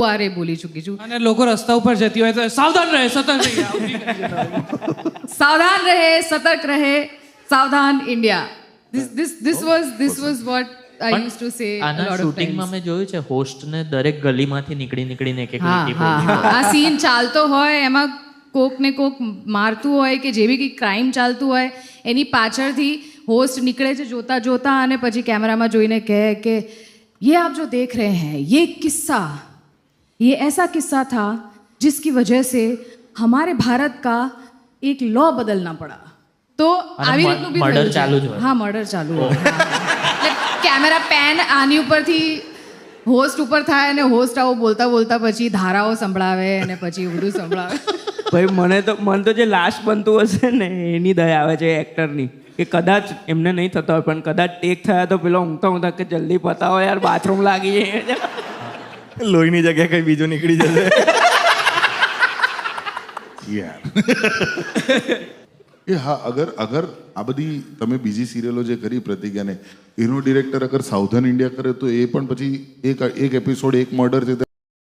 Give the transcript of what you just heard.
વારે બોલી ચૂકી છું. અને લોકો રસ્તા ઉપર જતી હોય તો સાવધાન રહે, સતર્ક રહે, સાવધાન રહે, સતર્ક રહે, સાવધાન India. This was what I used to say a આના lot of શૂટિંગમાં times. મેં જોયું છે હોસ્ટને દરેક ગલીમાંથી નીકળીને એક એક હા લીટી હા બોલવી હા. આ સીન ચાલતો હોય એમાં કોક ને કોક મારતું હોય કે જેવી કંઈક ક્રાઇમ ચાલતું હોય એની પાછળથી હોસ્ટ નીકળે છે જોતા જોતા અને પછી કેમેરામાં જોઈને કહે કે ये आप जो देख रहे हैं ये किस्सा ये ऐसा किस्सा था जिसकी वजह से हमारे भारत का एक लॉ बदलना पड़ा. तो અને આવી રીતનું બી murder થયું છે. ચાલુ જ હોય. હા મર્ડર ચાલુ હોય. હા. એટલે કેમેરા પેન આની ઉપરથી હોસ્ટ ઉપર થાય અને હોસ્ટ આવું બોલતા બોલતા પછી ધારાઓ સંભળાવે અને પછી એવું બધું સંભળાવે. ભાઈ મને તો જે લાસ્ટ બનતું હશે ને એની દયા આવે છે એક્ટરની કે કદાચ એમને નહીં થતો હોય પણ કદાચ ટેક થયા તો પેલો ઊંઘતા કે જલ્દી પતાવો યાર બાથરૂમ લાગી જાય. લોહીની જગ્યાએ કઈ બીજું નીકળી જશે યાર એ હા અગર આ બધી તમે બીજી સિરિયલો જે કરી પ્રતિજ્ઞાને એનો ડિરેક્ટર અગર સાઉથર્ન ઇન્ડિયા કરે તો એ પણ પછી એક એપિસોડ એક મર્ડર છે